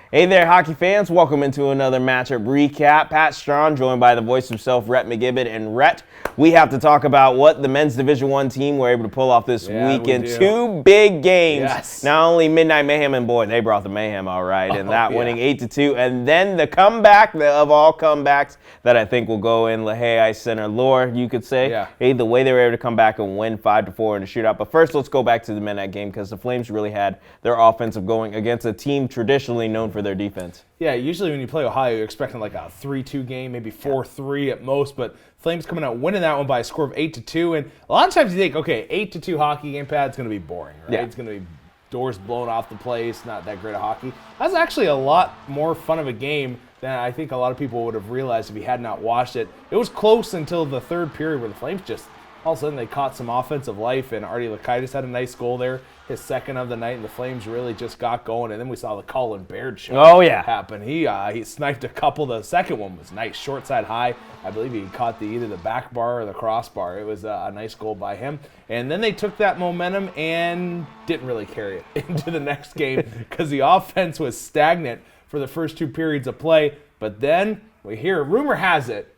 Hey there, hockey fans. Welcome into another matchup recap. Pat Strong, joined by the voice himself, Rhett McGibbon. And Rhett, we have to talk about what the men's Division I team were able to pull off this weekend. Two big games. Yes. Not only Midnight Mayhem, and boy, they brought the mayhem all right. And winning 8-2. And then the comeback of all comebacks that I think will go in Lehigh Ice Center lore, you could say. Yeah. Hey, the way they were able to come back and win 5-4 in a shootout. But first, let's go back to the midnight game because the Flames really had their offensive going against a team traditionally known for their defense. Yeah, usually when you play Ohio, you're expecting like a 3-2 game, maybe 4-3 at most, but Flames coming out winning that one by a score of 8-2. And a lot of times you think, okay, 8-2 hockey game, Pat, it's going to be boring, right? Yeah. It's going to be doors blown off the place, not that great of hockey. That's actually a lot more fun of a game than I think a lot of people would have realized if you had not watched it. It was close until the third period where the Flames just, all of a sudden they caught some offensive life, and Artie Lakaitis had a nice goal there, his second of the night, and the Flames really just got going. And then we saw the Colin Baird show happen. He sniped a couple. The second one was nice, short side high. I believe he caught either the back bar or the crossbar. It was a nice goal by him. And then they took that momentum and didn't really carry it into the next game because the offense was stagnant for the first two periods of play. But then we hear, rumor has it,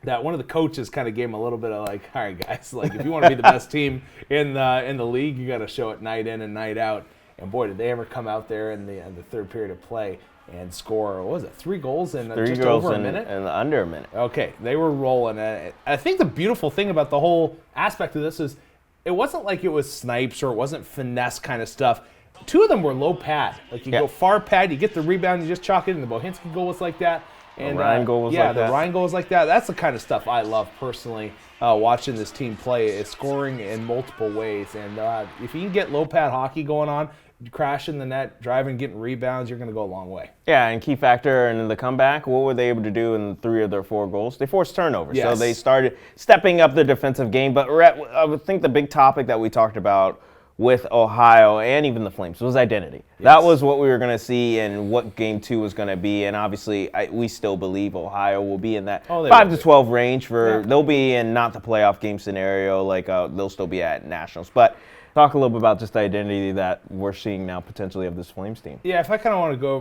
that one of the coaches kind of gave him a little bit of like, all right, guys, like if you want to be the best team in the league, you got to show it night in and night out. And boy, did they ever come out there in the third period of play and score, what was it, 3 goals in just over a minute? In under a minute. Okay, they were rolling. I think the beautiful thing about the whole aspect of this is it wasn't like it was snipes or it wasn't finesse kind of stuff. Two of them were low pad. Like you go far pad, you get the rebound, you just chalk it in. The Bohinski goal was like that. And the Ryan goal was like that. Yeah, the Ryan goal was like that. That's the kind of stuff I love personally, watching this team play. It's scoring in multiple ways. And if you can get low-pad hockey going on, crashing the net, driving, getting rebounds, you're going to go a long way. Yeah, and key factor in the comeback, what were they able to do in 3 of their 4 goals? They forced turnovers. Yes. So they started stepping up their defensive game. But Rhett, I would think the big topic that we talked about with Ohio and even the Flames was identity. Yes. That was what we were going to see and what Game 2 was going to be. And obviously, we still believe Ohio will be in that 5-12 range. They'll be in not the playoff game scenario, like they'll still be at Nationals. But talk a little bit about just the identity that we're seeing now potentially of this Flames team. Yeah, if I kind of want to go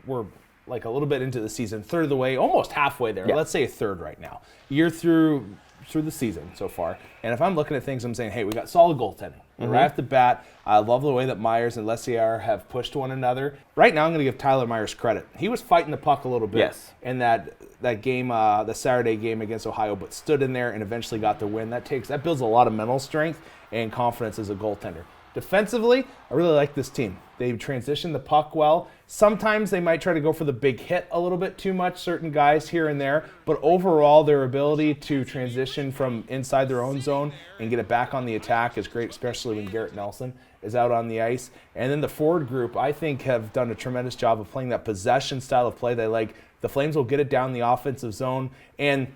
we're like a little bit into the season, third of the way, almost halfway there. Yeah. Let's say a third right now. You're through the season so far. And if I'm looking at things, I'm saying, hey, we got solid goaltending. Mm-hmm. Right off the bat, I love the way that Myers and Lessier have pushed one another. Right now, I'm going to give Tyler Myers credit. He was fighting the puck a little bit in that game, the Saturday game against Ohio, but stood in there and eventually got the win. That builds a lot of mental strength and confidence as a goaltender. Defensively, I really like this team. They transition the puck well. Sometimes they might try to go for the big hit a little bit too much, certain guys here and there, but overall their ability to transition from inside their own zone and get it back on the attack is great, especially when Garrett Nelson is out on the ice. And then the forward group, I think, have done a tremendous job of playing that possession style of play. They like the Flames will get it down the offensive zone. And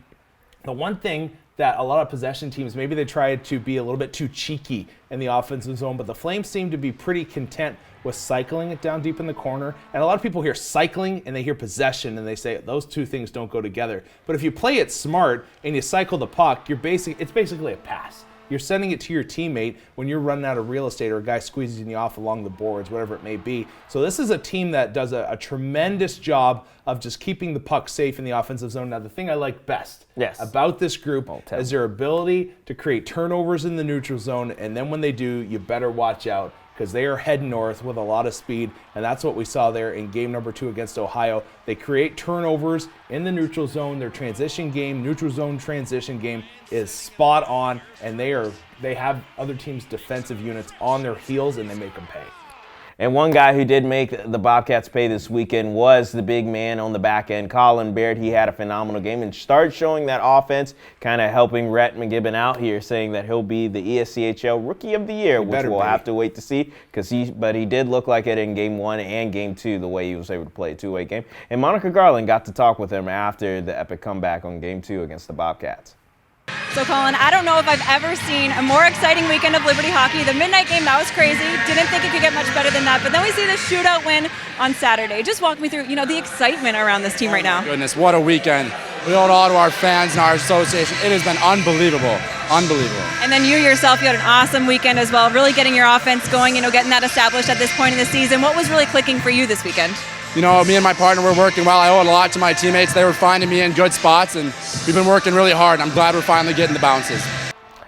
the one thing that a lot of possession teams, maybe they try to be a little bit too cheeky in the offensive zone, but the Flames seem to be pretty content with cycling it down deep in the corner. And a lot of people hear cycling and they hear possession and they say those two things don't go together. But if you play it smart and you cycle the puck, it's basically a pass. You're sending it to your teammate when you're running out of real estate or a guy squeezing you off along the boards, whatever it may be. So this is a team that does a tremendous job of just keeping the puck safe in the offensive zone. Now, the thing I like best about this group is their ability to create turnovers in the neutral zone, and then when they do, you better watch out because they are heading north with a lot of speed, and that's what we saw there in game number 2 against Ohio. They create turnovers in the neutral zone. Their transition game, neutral zone transition game is spot on, and they have other teams' defensive units on their heels, and they make them pay. And one guy who did make the Bobcats pay this weekend was the big man on the back end, Colin Baird. He had a phenomenal game and started showing that offense, kind of helping Rhett McGibbon out here, saying that he'll be the ESCHL Rookie of the Year, which we'll have to wait to see. But he did look like it in Game 1 and Game 2, the way he was able to play a two-way game. And Monica Garland got to talk with him after the epic comeback on Game 2 against the Bobcats. So, Colin, I don't know if I've ever seen a more exciting weekend of Liberty hockey. The midnight game, that was crazy. Didn't think it could get much better than that. But then we see this shootout win on Saturday. Just walk me through, the excitement around this team right now. Goodness, what a weekend. We owe it all to our fans and our association. It has been unbelievable. Unbelievable. And then you yourself, you had an awesome weekend as well, really getting your offense going, getting that established at this point in the season. What was really clicking for you this weekend? You know, me and my partner were working well. I owe it a lot to my teammates. They were finding me in good spots, and we've been working really hard. I'm glad we're finally getting the bounces.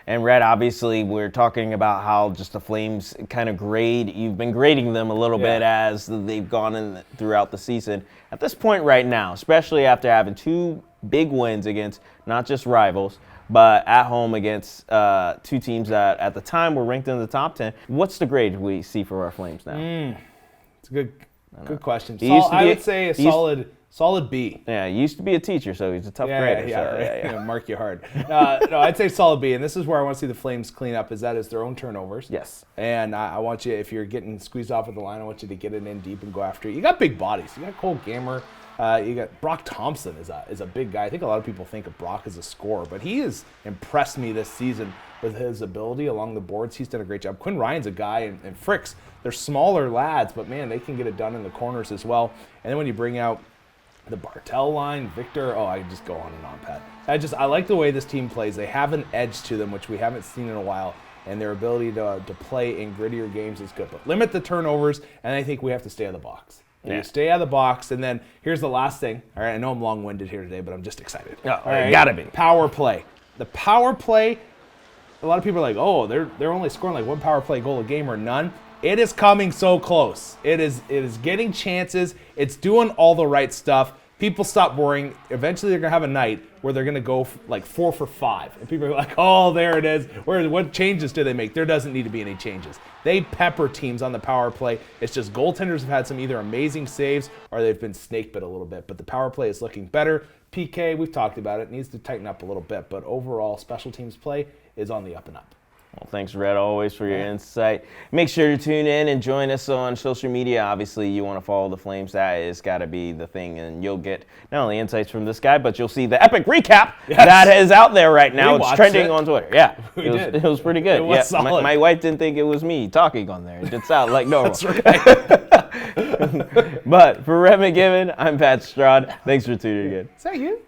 And Rhett, obviously, we're talking about how just the Flames kind of grade. You've been grading them a little bit as they've gone in throughout the season. At this point right now, especially after having 2 big wins against not just rivals, but at home against 2 teams that at the time were ranked in the top 10, what's the grade we see for our Flames now? It's a good question. I would say a solid B. Yeah, he used to be a teacher, so he's a tough grader. Yeah, mark you hard. No, I'd say solid B, and this is where I want to see the Flames clean up, is their own turnovers. Yes. And I want you, if you're getting squeezed off of the line, I want you to get it in deep and go after it. You got big bodies. You got Cole Gamer. You got Brock Thompson is a big guy. I think a lot of people think of Brock as a scorer, but he has impressed me this season with his ability along the boards. He's done a great job. Quinn Ryan's a guy, and Fricks, they're smaller lads, but man, they can get it done in the corners as well. And then when you bring out the Bartel line, Victor, I can just go on and on, Pat. I like the way this team plays. They have an edge to them, which we haven't seen in a while, and their ability to play in grittier games is good. But limit the turnovers, and I think we have to stay out of the box. You stay out of the box, and then here's the last thing. All right, I know I'm long-winded here today, but I'm just excited. All right, gotta be. Power play. The power play, a lot of people are like, they're only scoring like 1 power play goal a game or none. It is coming so close. It is getting chances. It's doing all the right stuff. People stop worrying. Eventually, they're going to have a night where they're going to go like 4 for 5. And people are like, there it is. What changes do they make? There doesn't need to be any changes. They pepper teams on the power play. It's just goaltenders have had some either amazing saves or they've been snake bit a little bit. But the power play is looking better. PK, we've talked about it, needs to tighten up a little bit. But overall, special teams play is on the up and up. Well, thanks, Rhett, always for your insight. Make sure to tune in and join us on social media. Obviously, you want to follow the Flames. That has got to be the thing, and you'll get not only insights from this guy, but you'll see the epic recap that is out there right now. It's trending on Twitter. Yeah, it was pretty good. It was solid. My wife didn't think it was me talking on there. It did sound like normal. That's right. But for Rhett McGibbon, I'm Pat Straughn. Thanks for tuning in. Is that you?